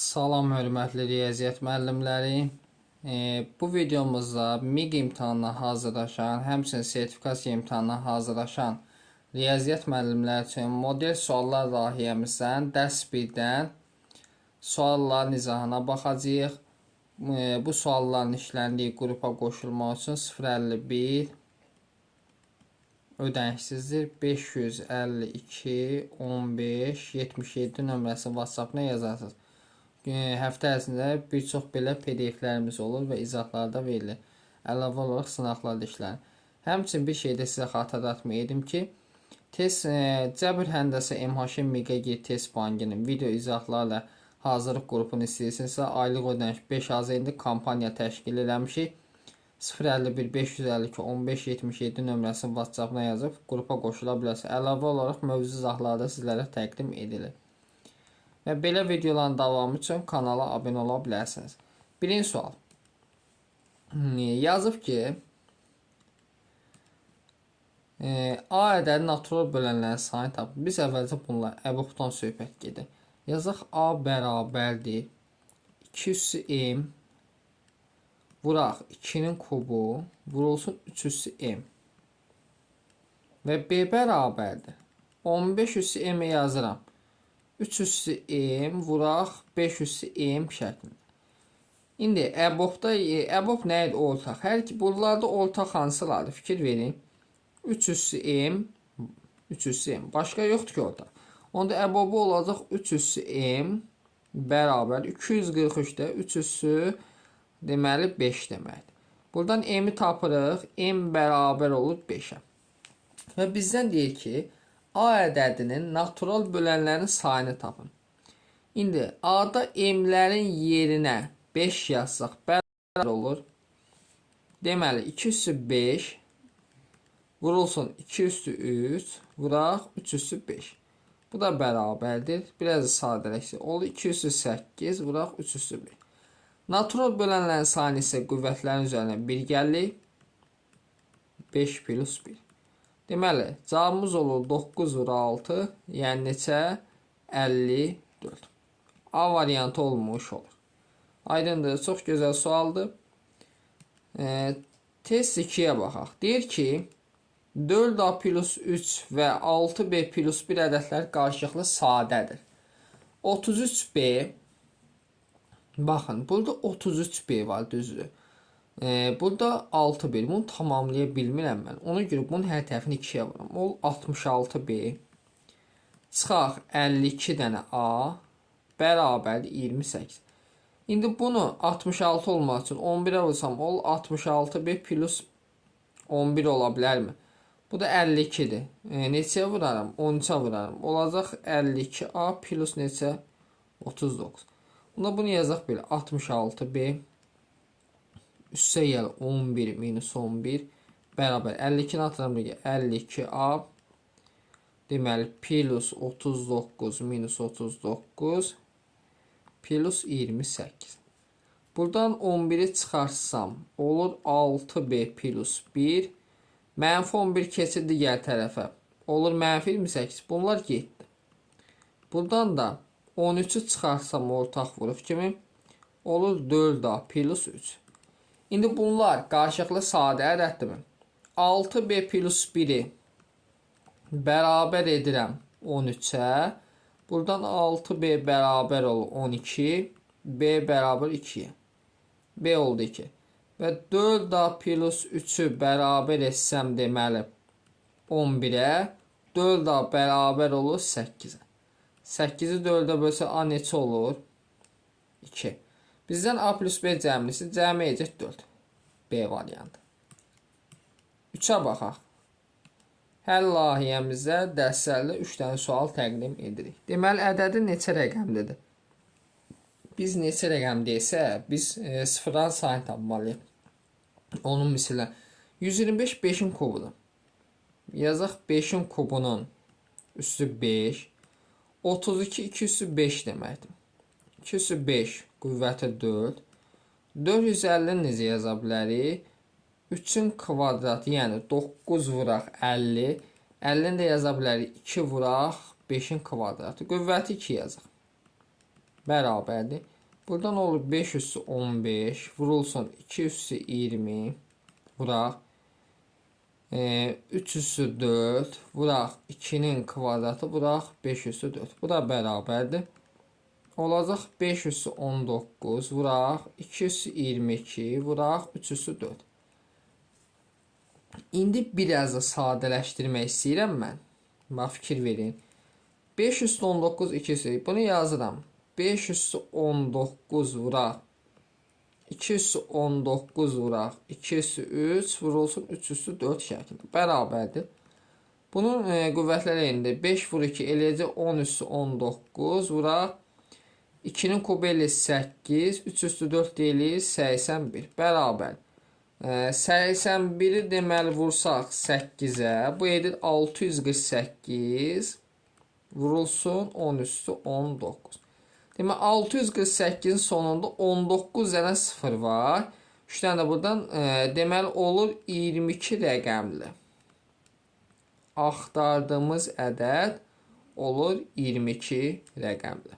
Salam hörmətli riyaziyyat müəllimləri. Bu videomuzda MİQ imtahanına hazırlaşan, həmçinin sertifikasiya imtahanına hazırlaşan riyaziyyat müəllimləri üçün model suallar layihəmizdən dərs 1-dən suallar izahına baxacağıq. Bu sualların işləndiyi qrupa qoşulmaq üçün 051 ödənişsizdir. 552 15 77 nömrəsi WhatsApp-na yazarsınız. Həftə ərzində bir çox belə PDF-lərimiz olur və izahlarda verilir. Əlavə olaraq sınaqlar da işlənir. Həmçinin bir şey də sizə xatırlatma edim ki, Cəbr Həndəsə MHŞ MİQə test bankının video izahlarla hazırlıq qrupunu istəyirsinizsə, aylıq ödəniş 5 az indi kampaniya təşkil eləmişik. 051 552 15 77 nömrəsini WhatsApp-na yazıb qrupa qoşula bilərsiniz. Əlavə olaraq mövzu izahları sizlərə təqdim edilir. Və belə videoların davamı üçün kanala abunə ola bilərsiniz. Birinci sual. Yazıb ki, A ədədi natural bölənlərin sayını tapın. Biz əvvəlcə bunlar əbobdan söhbət gedir. Yazaq A bərabərdir 2 üssü M vuraq 2-nin kubu vurulsun 3 üssü M və B bərabərdir 15 üssü M yazıram. 3 üssü M vuraq 5 üssü M şəklində. İndi əbob nə idi? Ortaq. Hər iki bunlarda ortaq hansılardır? Fikir verin. 3 üssü M 3 üssü M. Başqa yoxdur ki orada. Onda əbobu olacaq 3 üssü M bərabər 243-də 3 üssü deməli 5 deməkdir. Buradan M-i tapırıq. M bərabər olur 5-ə. Və bizdən deyir ki, A ədədinin natural bölənlərin sayını tapın. İndi A-da M-lərin yerinə 5 yazsaq bərabər olur. Deməli 2 üssü 5 vurulsun 2 üssü 3 vuraq 3 üssü 5. Bu da bərabərdir. Biraz sadələşdir. Olur 2 üssü 8 vuraq 3 üssü 5. Natural bölənlərin sayını isə qüvvətlərin üzərinə 1 gəlir. 5 plus 1. Deməli, cavabımız olur 9 vur 6, yəni neçə? 54. A variantı olmuş olur. Aydındır, çox gözəl sualdır. Test 2-yə baxaq. Deyir ki, 4A plus 3 və 6B plus 1 ədədlər qarşılıqlı sadədir. 33B, baxın, burada 33B var, düzdür. Burada 6-1. Bunu tamamlaya bilmirəm mən. Ona görə bunun hər tərəfini 2-yə vuram. O 66B. Çıxaq 52 dənə A bərabər 28. İndi bunu 66 olmaq üçün 11-ə vursam, o 66B plus 11 ola bilərmi? Bu da 52-dir. Neçəyə vuraram? 13-ə vuraram. Olacaq 52A plus neçə? 39. Buna bunu yazaq belə. 66B üstə gəl 11 minus 11 bərabər 52-ni atıram 52A deməli plus 39 minus 39 plus 28. Buradan 11-i çıxarsam olur 6B plus 1 mənfi 11 keçir digər tərəfə olur mənfi 28. Bunlar getdi. Buradan da 13-ü çıxarsam ortaq vuruq kimi olur 4A plus 3. İndi bunlar qarşılıqlı sadə ədəddirmi? 6B plus 1-i bərabər edirəm 13-ə. Buradan 6B bərabər olur 12. B bərabər 2-yə. B oldu 2. Və 4A plus 3-ü bərabər etsəm deməli 11-ə. 4A bərabər olur 8-ə. 8-i 4-ə bölsə A neçə olur? 2. Bizdən A plus B cəmlisi cəmi edəcək 4. B variantı. 3-ə baxaq. Həll layihəmizdə dərslərlə 3 dənə sual təqdim edirik. Deməli, ədədi neçə rəqəmlidir? Biz neçə rəqəm deysə, biz sıfırdan sayını tapmalıyıq. Onun misillə 125 5-in kubudur. Yazaq 5-in kubunun üstü 5. 32 2 üstü 5 deməkdir. 2 üstü 5 qüvvəti 4. 450-ni necə yaza bilərik? 3-ün kvadratı, yəni 9 vuraq 50. 50-ni də yaza bilərik 2 vuraq 5-in kvadratı. Qüvvəti 2 yazaq. Bərabərdir. Buradan olur 5 üssü 15 vurulsun 2 üssü 20 vuraq. 3 üssü 4 vuraq 2'nin kvadratı vuraq 5 üssü 4. Bu da bərabərdir. Olacaq 5 üssü 19 vuraq 2 üssü 22 vuraq 3 üssü 4. İndi biraz da sadələşdirmək istəyirəm mən. Bax fikir verin. 5 üssü 19 2 üssü bunu yazıram. 5 üssü 19 vuraq 2 üssü 19 vuraq 2 üssü 3 vurulsun 3 üssü 4 şəklində bərabərdir. Bunun qüvvətləri indi 5 vur 2 eləyəcək 10 üssü 19 vuraq 2'nin kubu 58 3 üssü 4 deyilir 81 bərabər. 81'i deməli vursaq 8'ə bu edir 648 vurulsun 10 üssü 19. Demək 648'in sonunda 19 dənə 0 var. 3 dənə də buradan deməli olur 22 rəqəmli. Axtardığımız ədəd olur 22 rəqəmli.